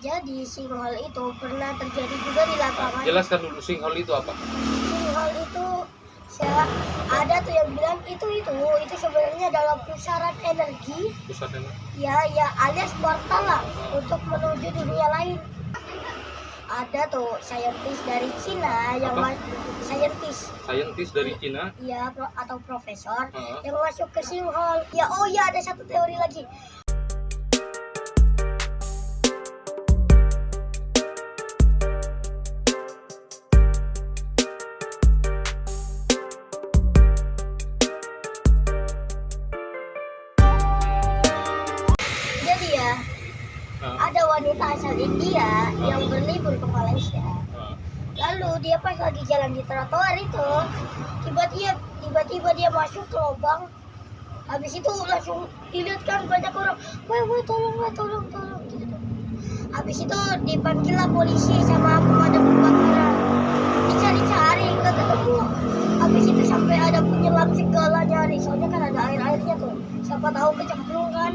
Jadi sinkhole itu pernah terjadi juga di lapangan. Jelaskan dulu sinkhole itu apa? Sinkhole itu ada tuh yang bilang itu sebenarnya adalah pusaran energi. Pusat energi. Ya alias portal lah untuk menuju dunia lain. Ada tuh saintis dari Cina yang Saintis dari Cina. ya atau profesor Heeh. yang masuk ke sinkhole. Ya ada satu teori lagi. Jadi ya, ada wanita asal India yang berlibur ke Malaysia. Lalu dia pas lagi jalan di trotoar itu, tiba-tiba dia masuk ke lubang. Habis itu langsung dilihat kan banyak orang, woi tolong gitu. Habis itu dipanggil lah polisi sama pemadam kebakaran. Dicari-cari nggak ketemu. Habis itu sampai ada penyelam segala nyari, soalnya kan ada air-airnya tuh. Siapa tahu kecemplung kan,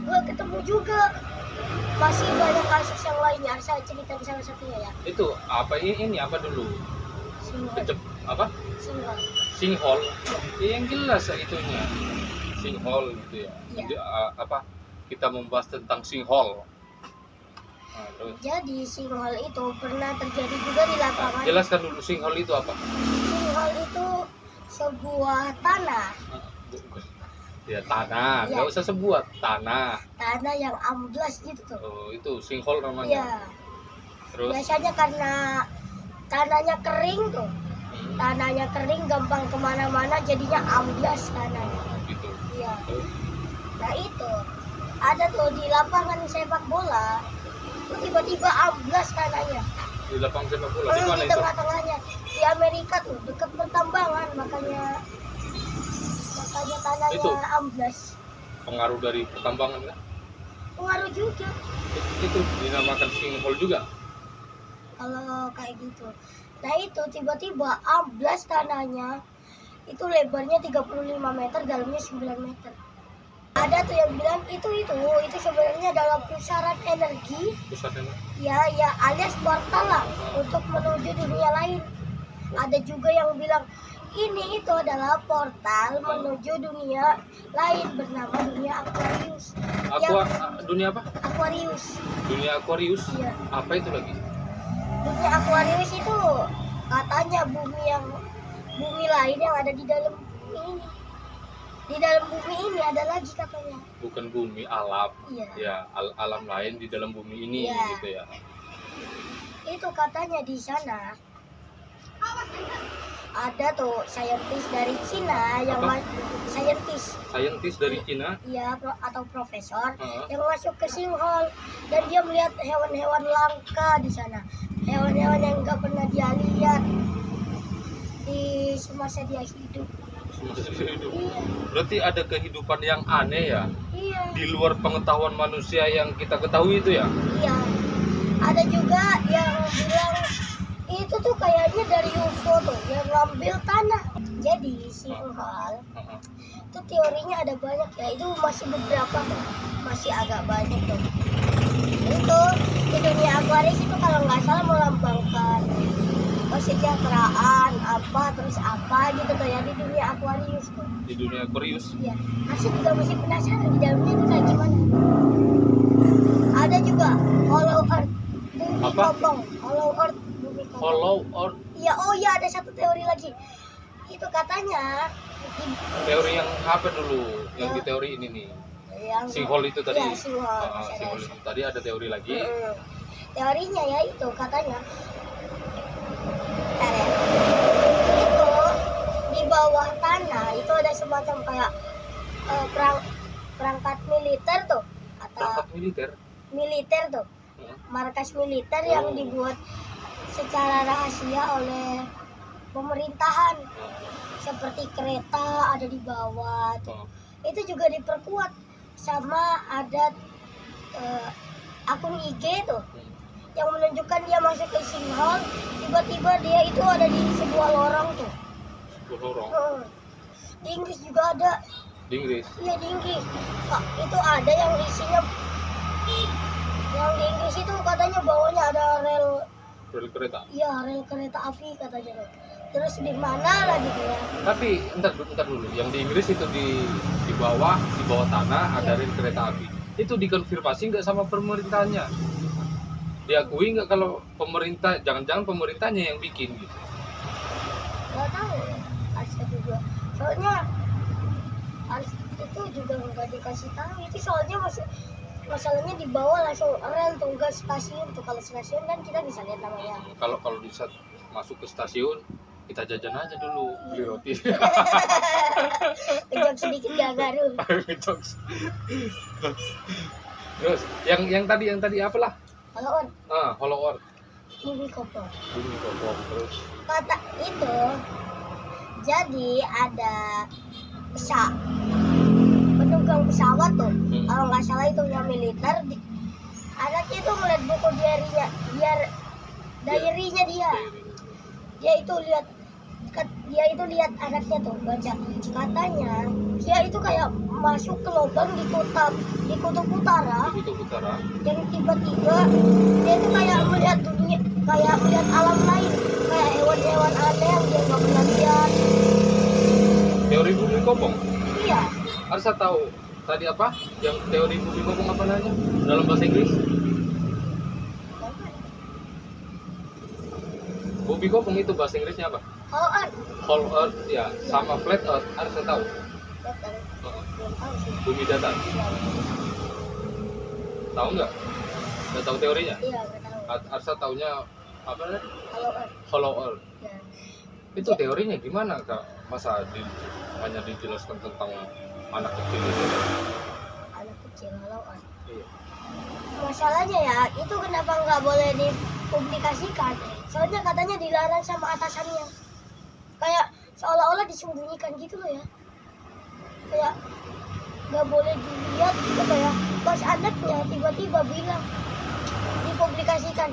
nggak ketemu juga. Masih banyak kasus yang lainnya, saya cerita di salah satunya ya. Itu apa ini apa dulu? Apa? Sinkhole. Sinkhole. Yang jelas itunya. Sinkhole gitu ya. Iya. Jadi, apa? Kita membahas tentang sinkhole. Nah, terus. Jadi sinkhole itu pernah terjadi juga di lapangan. Jelaskan dulu sinkhole itu apa? Sinkhole itu sebuah tanah. Ya tanah, Iya. nggak usah sebuat tanah. Tanah yang amblas gitu tuh. Oh, itu sinkhole namanya. Iya. Terus Biasanya karena tanahnya kering tuh. Tanahnya kering gampang kemana-mana jadinya amblas tanahnya. gitu. Iya. Terus, Nah itu ada tuh di lapangan sepak bola. Tiba-tiba amblas tanahnya. di lapangan sepak bola di mana Di itu? tengah-tengahnya di Amerika tuh dekat pertambangan makanya tanahnya Itu. amblas. Pengaruh dari pertambangan kan? Pengaruh juga Itu dinamakan sinkhole juga. kalau kayak gitu. Nah itu tiba-tiba amblas tanahnya. Itu lebarnya 35 meter, dalamnya 9 meter. Ada tuh yang bilang itu sebenarnya adalah pusaran energi. Pusat energi. Ya alias portal lah untuk menuju dunia lain. Ada juga yang bilang itu adalah portal menuju dunia lain bernama dunia Aquarius. Dunia apa? Aquarius. Dunia Aquarius. Iya. Apa itu lagi? Dunia Aquarius itu katanya bumi lain yang ada di dalam bumi ini. Di dalam bumi ini ada lagi katanya. Bukan bumi, alam. Iya. Ya, alam lain di dalam bumi ini Iya. gitu ya. Itu katanya di sana ada tuh saintis dari Cina yang Apa? Saintis dari Cina. Iya, atau profesor Heeh. yang masuk ke sinkhole dan dia melihat hewan-hewan langka di sana, hewan-hewan yang nggak pernah dia lihat di semasa dia hidup. Iya, Berarti ada kehidupan yang aneh ya, iya, di luar pengetahuan manusia yang kita ketahui itu ya. iya. Ada juga yang bilang itu tuh kayaknya dari UFO tuh yang ngambil tanah. Jadi sinkhole Heeh. itu teorinya ada banyak ya, itu masih beberapa tuh, masih agak banyak tuh. Itu di dunia Aquarius itu kalau nggak salah melambangkan kesejahteraan apa gitu tuh ya di dunia Aquarius tuh. Di dunia Aquarius. Ya, aku juga masih penasaran di dalamnya itu kayak gimana. Ada juga Hollow Earth, bumi Apa? kosong, Hollow Earth, bumi kosong. Hollow Earth. Iya, ada satu teori lagi. Itu katanya Teori yang apa dulu? Yang di teori ini nih. yang Sinkhole itu tadi. Iya, sinkhole. Sinkhole itu tadi ada teori lagi. Teorinya ya itu katanya. Bentar ya. Itu di bawah tanah itu ada semacam kayak perangkat militer tuh atau Perangkat militer. tuh. Heeh. Markas militer yang dibuat secara rahasia oleh pemerintahan. Seperti kereta ada di bawah tuh. Itu juga diperkuat sama ada akun IG tuh yang menunjukkan dia masuk ke sinkhole, tiba-tiba dia itu ada di sebuah lorong tuh. Lorong. Di Inggris juga ada. Di Inggris. Iya di Inggris. Kak, itu ada yang isinya, yang di Inggris itu kata rel kereta. Iya, rel kereta api katanya tuh. Terus di mana lagi tuh ya? Tapi entar dulu, yang di Inggris itu di bawah tanah ada rel kereta api. Itu dikonfirmasi nggak sama pemerintahnya? Diakui nggak kalau pemerintah, jangan-jangan pemerintahnya yang bikin gitu? Nggak tahu ya, harusnya juga. Soalnya harus itu juga nggak dikasih tahu. Itu soalnya masalahnya dibawa langsung rel tuh ke stasiun tuh. Kalau stasiun kan kita bisa lihat namanya. Kalau di saat masuk ke stasiun, kita jajan aja dulu, beli roti. Kejam sedikit gak ngaruh. Terus yang tadi apalah? Kalau Hollow Earth. bumi kopong. Bumi kopong. Terus Kata itu jadi ada penumpang pesawat tuh. Kalau nggak salah itu yang militer. Anaknya itu ngeliat buku diarinya dia itu lihat anaknya tuh baca, katanya dia itu kayak masuk ke lubang di kutub utara yang tiba-tiba dia itu kayak melihat dunia, kayak melihat alam lain, kayak hewan-hewan aneh yang dia nggak pernah lihat. Teori bumi kopong. Iya, Arsa tahu tadi apa? Yang teori bumi kopong apa namanya dalam bahasa Inggris? Bumi kopong itu bahasa Inggrisnya apa? Hollow Earth ya, sama flat Earth. Arsa tahu. belum tahu sih. Bumi datar. Tahu nggak? Nggak tahu teorinya? Iya, nggak tahu. Arsa taunya apa namanya? Kalau Hollow Earth. ya. Itu teorinya gimana kak? Masa hanya dijelaskan tentang anak kecil itu? Anak kecil kalau Iya. masalahnya ya itu kenapa nggak boleh dipublikasikan? Soalnya katanya dilarang sama atasannya. Kayak seolah-olah disembunyikan gitu loh ya. Kayak nggak boleh dilihat gitu kayak pas anaknya tiba-tiba bilang dipublikasikan.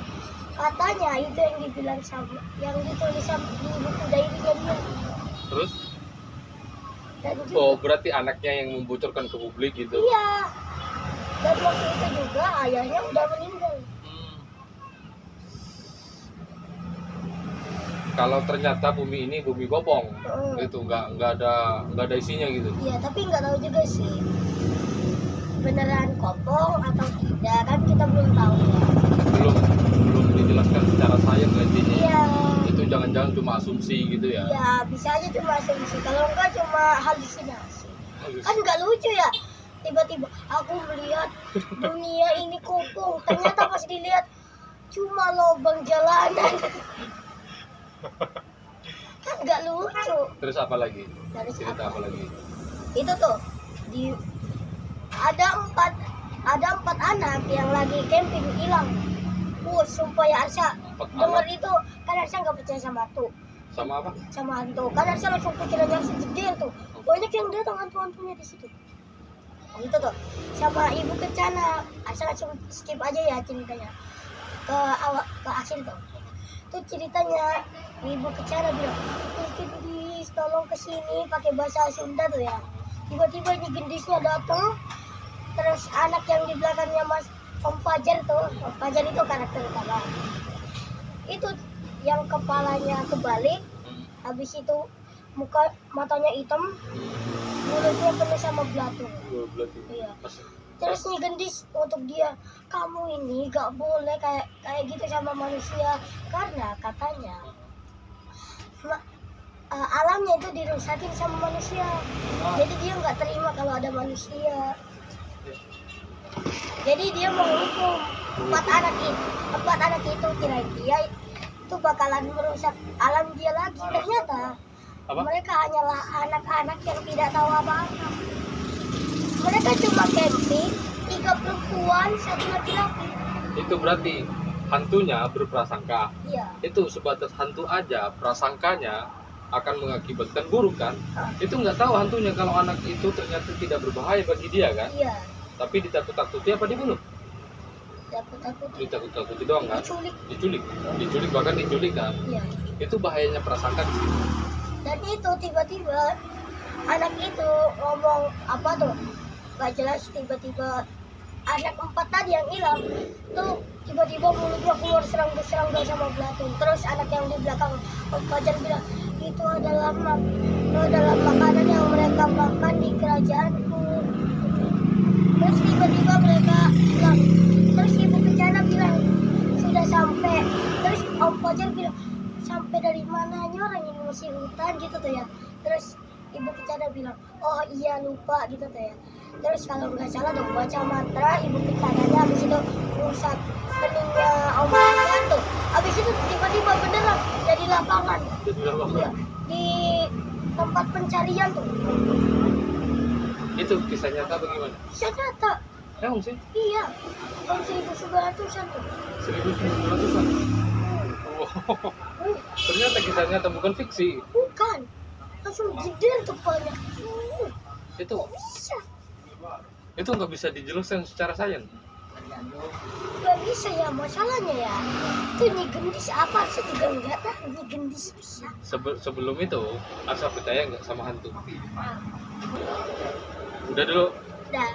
Katanya itu yang dibilang sama, yang ditulis sama di buku diary-nya dia. Terus? Dan Oh berarti anaknya yang membocorkan ke publik gitu? iya. Dan waktu itu juga ayahnya udah meninggal. Kalau ternyata bumi ini bumi kopong, itu nggak ada isinya gitu. Iya, tapi nggak tahu juga sih beneran kopong atau tidak, kan kita belum tahu ya. Belum dijelaskan secara sains intinya. Iya. Itu jangan-jangan cuma asumsi gitu ya? Ya bisa aja cuma asumsi, kalau enggak cuma halusinasi. Kan nggak lucu ya, tiba-tiba aku melihat dunia ini kopong, ternyata pas dilihat cuma lubang jalanan. Kan nggak lucu. Terus apa lagi? Dari Cerita apa lagi? itu tuh ada empat anak yang lagi camping hilang. Sumpah ya Arsa, denger itu kan Arsa nggak percaya sama hantu. Sama apa? Sama hantu. Kan Arsa langsung pikirannya Arsa jedil tuh. Banyak yang datang hantu-hantunya di situ. Itu tuh sama ibu kencana. Arsa langsung skip aja ya ceritanya ke akhir tuh. Tuh ceritanya ibu kencana bilang, "Gendis, tolong kesini," pakai bahasa Sunda tuh ya. Tiba-tiba ini gendisnya datang. Terus anak yang di belakangnya Mas Om Fajar tuh, Om Fajar itu karakter utama. Itu yang kepalanya kebalik, habis itu matanya hitam, mulutnya penuh sama belatung. Iya. Terus nih gendis untuk dia, kamu ini gak boleh kayak gitu sama manusia, karena katanya alamnya itu dirusakin sama manusia. Jadi dia nggak terima kalau ada manusia. Jadi dia menghukum empat anak itu kira dia itu bakalan merusak alam dia lagi. Ternyata mereka hanyalah anak-anak yang tidak tahu apa-apa. Mereka cuma camping, 3 perempuan, 1 laki-laki. Itu berarti hantunya berprasangka. Iya. Itu sebatas hantu aja, prasangkanya akan mengakibatkan buruk kan? Itu nggak tahu hantunya kalau anak itu ternyata tidak berbahaya bagi dia kan? Iya. Tapi ditakut-takuti apa dibunuh? Takut-takut. Ditakuti doang kan? Diculik bahkan diculik kan? Iya. Itu bahayanya prasangka di situ. Dan itu tiba-tiba anak itu ngomong apa tuh? Gak jelas, tiba-tiba anak 4 tadi yang hilang tuh tiba-tiba mulutnya keluar serangga sama belatung. Terus anak yang di belakang Om Fajar bilang itu adalah makanan yang mereka makan di kerajaanku. Terus tiba-tiba mereka bilang, terus ibu bencana bilang sudah sampai. Terus Om Fajar bilang sampai dari mananya orang ini masih hutan gitu tuh ya. Terus ibu bencana bilang oh iya lupa gitu tuh ya. Terus kalau nggak salah dong baca mantra ibu bencananya, habis itu rusak keningnya Om Fajar tuh. Habis itu tiba-tiba beneran jadi lapangan. Iya, di tempat pencarian tuh. Itu kisah nyata bagaimana? Kisah nyata. Emang sih? Iya. Tahun 1900-an tuh. 1900-an. Wow. Ternyata kisah nyata bukan fiksi. Bukan. Langsung jeder tuh kepalanya. Itu Bisa. itu nggak bisa dijelaskan secara sains. Gak bisa ya masalahnya ya. Itu Nyi Gendis apa sih juga enggak tahu. Nyi Gendis bisa. Sebelum itu Asa percaya nggak sama hantu? Udah dulu. Dah.